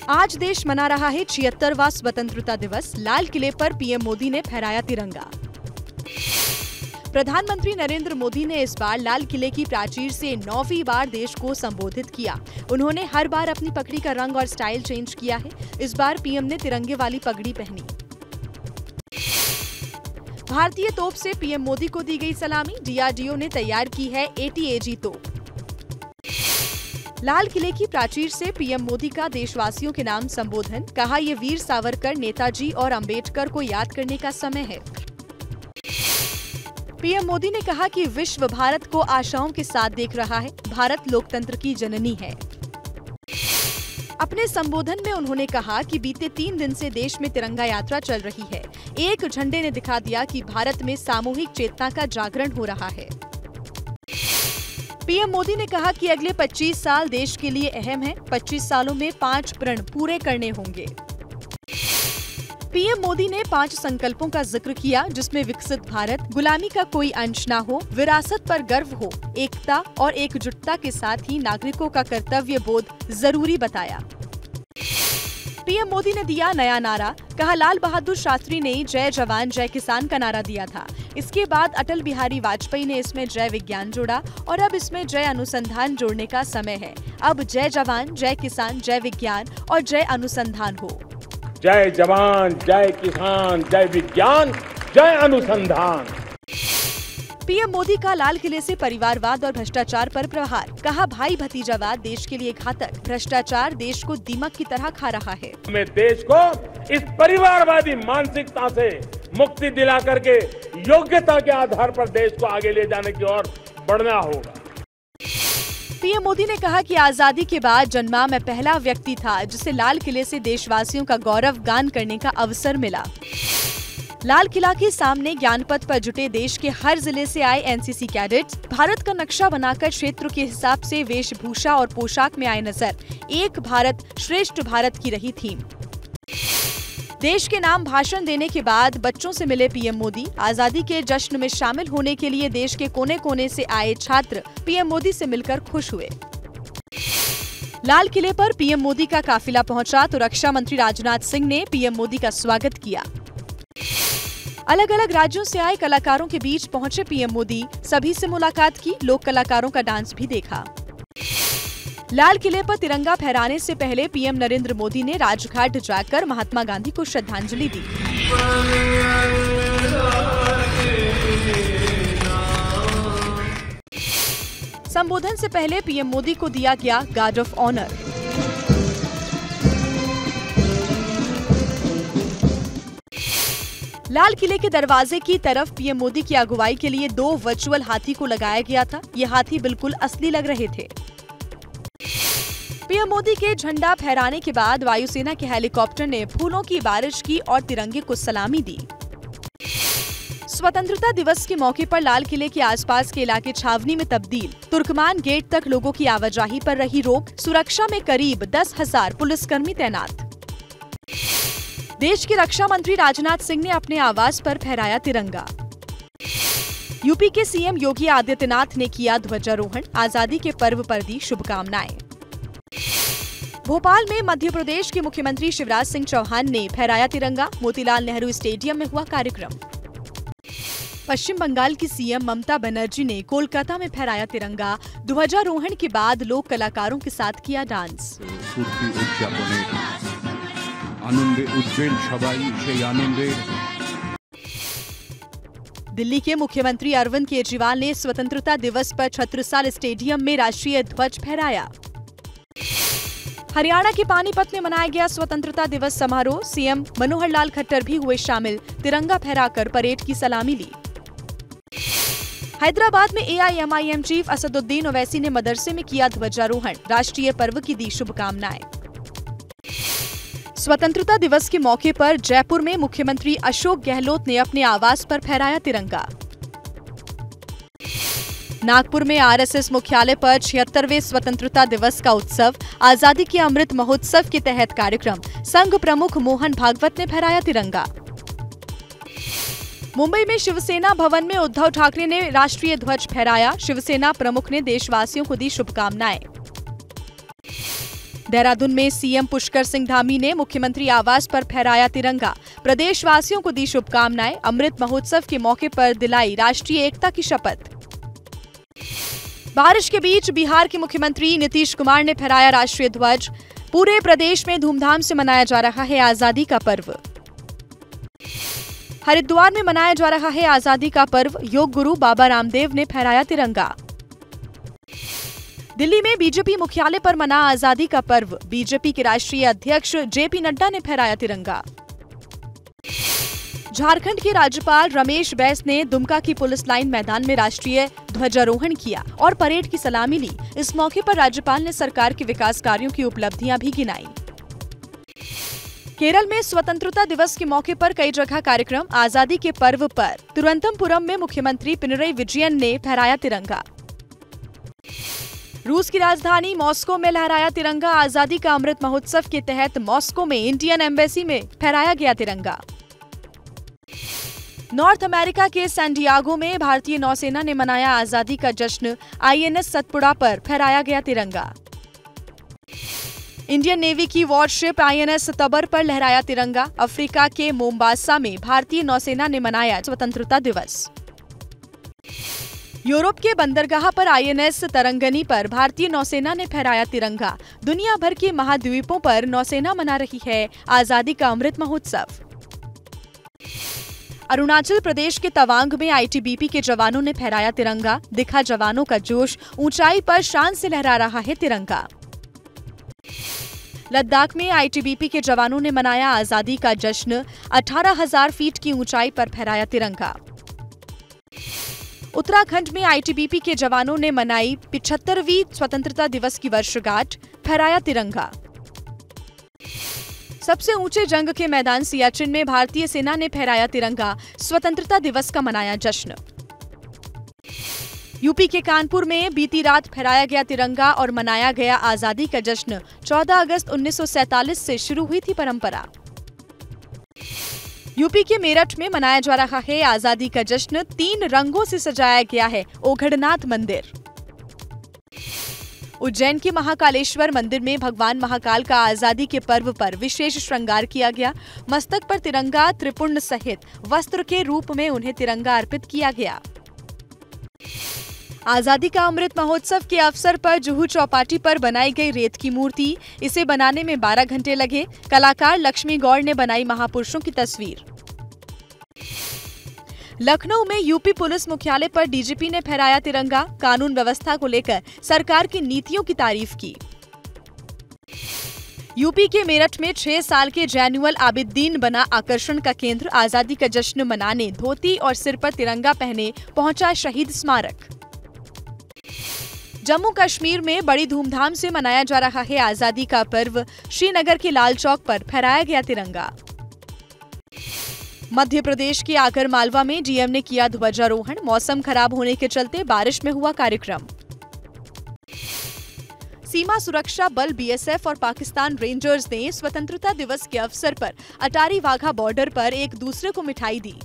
आज देश मना रहा है 76वां स्वतंत्रता दिवस। लाल किले पर पीएम मोदी ने फहराया तिरंगा। प्रधानमंत्री नरेंद्र मोदी ने इस बार लाल किले की प्राचीर से 9वीं बार देश को संबोधित किया। उन्होंने हर बार अपनी पगड़ी का रंग और स्टाइल चेंज किया है। इस बार पीएम ने तिरंगे वाली पगड़ी पहनी। भारतीय तोप से पीएम मोदी को दी गई सलामी। डीआरडीओ ने तैयार की है ATAG तोप। लाल किले की प्राचीर से पीएम मोदी का देशवासियों के नाम संबोधन। कहा, ये वीर सावरकर, नेताजी और अंबेडकर को याद करने का समय है। पीएम मोदी ने कहा कि विश्व भारत को आशाओं के साथ देख रहा है। भारत लोकतंत्र की जननी है। अपने संबोधन में उन्होंने कहा कि बीते 3 दिन से देश में तिरंगा यात्रा चल रही है। एक झंडे ने दिखा दिया कि भारत में सामूहिक चेतना का जागरण हो रहा है। पीएम मोदी ने कहा कि अगले 25 साल देश के लिए अहम है। 25 सालों में 5 प्रण पूरे करने होंगे। पीएम मोदी ने 5 संकल्पों का जिक्र किया, जिसमें विकसित भारत, गुलामी का कोई अंश न हो, विरासत पर गर्व हो, एकता और एकजुटता के साथ ही नागरिकों का कर्तव्य बोध जरूरी बताया। पीएम मोदी ने दिया नया नारा। कहा, लाल बहादुर शास्त्री ने जय जवान जय किसान का नारा दिया था। इसके बाद अटल बिहारी वाजपेयी ने इसमें जय विज्ञान जोड़ा और अब इसमें जय अनुसंधान जोड़ने का समय है। अब जय जवान जय किसान जय विज्ञान और जय अनुसंधान हो। जय जवान जय किसान जय विज्ञान जय अनुसंधान। पीएम मोदी का लाल किले से परिवारवाद और भ्रष्टाचार पर प्रहार। कहा, भाई भतीजावाद देश के लिए घातक, भ्रष्टाचार देश को दीमक की तरह खा रहा है। हमें देश को इस परिवारवादी मानसिकता से मुक्ति दिला करके योग्यता के आधार पर देश को आगे ले जाने की ओर बढ़ना होगा। पीएम मोदी ने कहा कि आजादी के बाद जन्मा मैं पहला व्यक्ति था जिसे लाल किले से देशवासियों का गौरव गान करने का अवसर मिला। लाल किला के सामने ज्ञानपथ पर जुटे देश के हर जिले से आए एनसीसी कैडेट्स भारत का नक्शा बनाकर क्षेत्र के हिसाब से वेशभूषा और पोशाक में आए नजर। एक भारत श्रेष्ठ भारत की रही थीम। देश के नाम भाषण देने के बाद बच्चों से मिले पीएम मोदी। आजादी के जश्न में शामिल होने के लिए देश के कोने कोने से आए छात्र पीएम मोदी से मिलकर खुश हुए। लाल किले पर पीएम मोदी का काफिला पहुंचा तो रक्षा मंत्री राजनाथ सिंह ने पीएम मोदी का स्वागत किया। अलग अलग राज्यों से आए कलाकारों के बीच पहुंचे पीएम मोदी। सभी से मुलाकात की, लोक कलाकारों का डांस भी देखा। लाल किले पर तिरंगा फहराने से पहले पीएम नरेंद्र मोदी ने राजघाट जाकर महात्मा गांधी को श्रद्धांजलि दी। संबोधन से पहले पीएम मोदी को दिया गया गार्ड ऑफ ऑनर। लाल किले के दरवाजे की तरफ पीएम मोदी की अगुवाई के लिए 2 वर्चुअल हाथी को लगाया गया था। ये हाथी बिल्कुल असली लग रहे थे। पीएम मोदी के झंडा फहराने के बाद वायुसेना के हेलीकॉप्टर ने फूलों की बारिश की और तिरंगे को सलामी दी। स्वतंत्रता दिवस के मौके पर लाल किले के आसपास के इलाके छावनी में तब्दील। तुर्कमान गेट तक लोगों की आवाजाही पर रही रोक। सुरक्षा में करीब 10,000 पुलिसकर्मी तैनात। देश के रक्षा मंत्री राजनाथ सिंह ने अपने आवास पर फहराया तिरंगा। यूपी के सीएम योगी आदित्यनाथ ने किया ध्वजारोहण। आजादी के पर्व पर दी शुभकामनाएं। भोपाल में मध्य प्रदेश के मुख्यमंत्री शिवराज सिंह चौहान ने फहराया तिरंगा। मोतीलाल नेहरू स्टेडियम में हुआ कार्यक्रम। पश्चिम बंगाल की सीएम ममता बनर्जी ने कोलकाता में फहराया तिरंगा। ध्वजारोहण के बाद लोक कलाकारों के साथ किया डांस। दिल्ली के मुख्यमंत्री अरविंद केजरीवाल ने स्वतंत्रता दिवस पर छत्रसाल स्टेडियम में राष्ट्रीय ध्वज फहराया। हरियाणा के पानीपत में मनाया गया स्वतंत्रता दिवस समारोह। सीएम मनोहर लाल खट्टर भी हुए शामिल। तिरंगा फहराकर परेड की सलामी ली। हैदराबाद में AIMIM चीफ असदुद्दीन ओवैसी ने मदरसे में किया ध्वजारोहण। राष्ट्रीय पर्व की दी शुभकामनाएं। स्वतंत्रता दिवस के मौके पर जयपुर में मुख्यमंत्री अशोक गहलोत ने अपने आवास पर फहराया तिरंगा। नागपुर में RSS मुख्यालय पर 76वें स्वतंत्रता दिवस का उत्सव। आजादी के अमृत महोत्सव के तहत कार्यक्रम। संघ प्रमुख मोहन भागवत ने फहराया तिरंगा। मुंबई में शिवसेना भवन में उद्धव ठाकरे ने राष्ट्रीय ध्वज फहराया। शिवसेना प्रमुख ने देशवासियों को दी शुभकामनाएं। देहरादून में सीएम पुष्कर सिंह धामी ने मुख्यमंत्री आवास पर फहराया तिरंगा। प्रदेशवासियों को दी शुभकामनाएं। अमृत महोत्सव के मौके पर दिलाई राष्ट्रीय एकता की शपथ। बारिश के बीच बिहार के मुख्यमंत्री नीतीश कुमार ने फहराया राष्ट्रीय ध्वज। पूरे प्रदेश में धूमधाम से मनाया जा रहा है आजादी का पर्व। हरिद्वार में मनाया जा रहा है आजादी का पर्व। योग गुरु बाबा रामदेव ने फहराया तिरंगा। दिल्ली में बीजेपी मुख्यालय पर मना आजादी का पर्व। बीजेपी के राष्ट्रीय अध्यक्ष जेपी नड्डा ने फहराया तिरंगा। झारखंड के राज्यपाल रमेश बैस ने दुमका की पुलिस लाइन मैदान में राष्ट्रीय ध्वजारोहण किया और परेड की सलामी ली। इस मौके पर राज्यपाल ने सरकार के विकास कार्यों की उपलब्धियां भी गिनाई। केरल में स्वतंत्रता दिवस के मौके पर कई जगह कार्यक्रम। आजादी के पर्व पर तिरुवनंतपुरम में मुख्यमंत्री पिनरई विजयन ने फहराया तिरंगा। रूस की राजधानी मॉस्को में लहराया तिरंगा। आजादी का अमृत महोत्सव के तहत मॉस्को में इंडियन एम्बेसी में फहराया गया तिरंगा। नॉर्थ अमेरिका के सैंडियागो में भारतीय नौसेना ने मनाया आजादी का जश्न। आईएनएस सतपुड़ा पर फहराया गया तिरंगा। इंडियन नेवी की वॉरशिप आईएनएस तबर पर लहराया तिरंगा। अफ्रीका के मोम्बासा में भारतीय नौसेना ने मनाया स्वतंत्रता दिवस। यूरोप के बंदरगाह पर आईएनएस तरंगनी पर भारतीय नौसेना ने फहराया तिरंगा। दुनिया भर के महाद्वीपों पर नौसेना मना रही है आजादी का अमृत महोत्सव। अरुणाचल प्रदेश के तवांग में आईटीबीपी के जवानों ने फहराया तिरंगा। दिखा जवानों का जोश। ऊंचाई पर शान से लहरा रहा है तिरंगा। लद्दाख में आईटीबीपी के जवानों ने मनाया आजादी का जश्न। 18,000 फीट की ऊंचाई पर फहराया तिरंगा। उत्तराखंड में आईटीबीपी के जवानों ने मनाई 75वीं स्वतंत्रता दिवस की वर्षगांठ। फहराया तिरंगा। सबसे ऊंचे जंग के मैदान सियाचिन में भारतीय सेना ने फहराया तिरंगा। स्वतंत्रता दिवस का मनाया जश्न। यूपी के कानपुर में बीती रात फहराया गया तिरंगा और मनाया गया आजादी का जश्न। 14 अगस्त 1947 से शुरू हुई थी परंपरा। यूपी के मेरठ में मनाया जा रहा है आजादी का जश्न। 3 रंगों से सजाया गया है ओघड़नाथ मंदिर। उज्जैन के महाकालेश्वर मंदिर में भगवान महाकाल का आजादी के पर्व पर विशेष श्रृंगार किया गया। मस्तक पर तिरंगा त्रिपुंड सहित वस्त्र के रूप में उन्हें तिरंगा अर्पित किया गया। आजादी का अमृत महोत्सव के अवसर पर जुहू चौपाटी पर बनाई गई रेत की मूर्ति। इसे बनाने में 12 घंटे लगे। कलाकार लक्ष्मी गौड़ ने बनाई महापुरुषों की तस्वीर। लखनऊ में यूपी पुलिस मुख्यालय पर डीजीपी ने फहराया तिरंगा। कानून व्यवस्था को लेकर सरकार की नीतियों की तारीफ की। यूपी के मेरठ में 6 साल के जैनुअल आबिद्दीन बना आकर्षण का केंद्र। आजादी का जश्न मनाने धोती और सिर पर तिरंगा पहने पहुंचा शहीद स्मारक। जम्मू कश्मीर में बड़ी धूमधाम से मनाया जा रहा है आजादी का पर्व। श्रीनगर के लाल चौक पर फहराया गया तिरंगा। मध्य प्रदेश के आगर मालवा में डीएम ने किया ध्वजारोहण। मौसम खराब होने के चलते बारिश में हुआ कार्यक्रम। सीमा सुरक्षा बल बीएसएफ और पाकिस्तान रेंजर्स ने स्वतंत्रता दिवस के अवसर पर अटारी वाघा बॉर्डर पर एक दूसरे को मिठाई दी।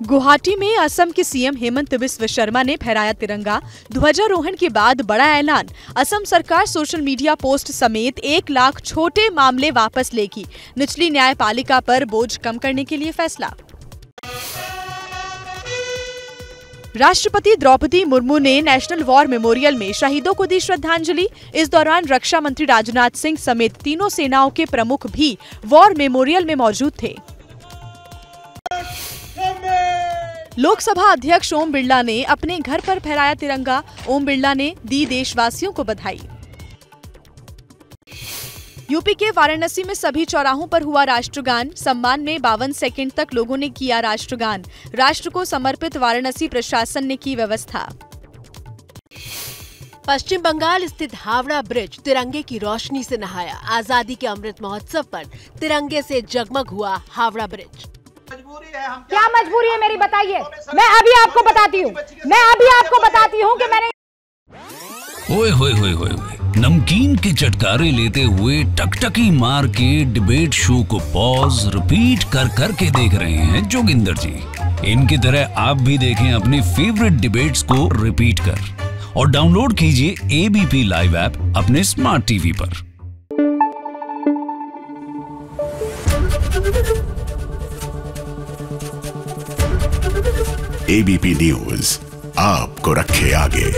गुवाहाटी में असम के सीएम हेमंत बिस्व शर्मा ने फहराया तिरंगा। ध्वजारोहण के बाद बड़ा ऐलान। असम सरकार सोशल मीडिया पोस्ट समेत 1 लाख छोटे मामले वापस लेगी। निचली न्यायपालिका पर बोझ कम करने के लिए फैसला। राष्ट्रपति द्रौपदी मुर्मू ने नेशनल वॉर मेमोरियल में शहीदों को दी श्रद्धांजलि। इस दौरान रक्षा मंत्री राजनाथ सिंह समेत तीनों सेनाओं के प्रमुख भी वॉर मेमोरियल में मौजूद थे। लोकसभा अध्यक्ष ओम बिरला ने अपने घर पर फहराया तिरंगा। ओम बिरला ने दी देशवासियों को बधाई। यूपी के वाराणसी में सभी चौराहों पर हुआ राष्ट्रगान। सम्मान में 52 सेकंड तक लोगों ने किया राष्ट्रगान। राष्ट्र को समर्पित वाराणसी प्रशासन ने की व्यवस्था। पश्चिम बंगाल स्थित हावड़ा ब्रिज तिरंगे की रोशनी से नहाया। आजादी के अमृत महोत्सव पर तिरंगे से जगमग हुआ हावड़ा ब्रिज। क्या मजबूरी है मेरी, बताइए। मैं अभी आपको बताती हूँ कि मैंने ओए होए होए होए नमकीन के चटकारे लेते हुए टकटकी मार के डिबेट शो को पॉज रिपीट कर कर के देख रहे हैं जोगिंदर जी। इनकी तरह आप भी देखें अपनी फेवरेट डिबेट्स को रिपीट कर और डाउनलोड कीजिए एबीपी लाइव ऐप अपने स्मार्ट टीवी पर। एबीपी न्यूज आपको रखे आगे।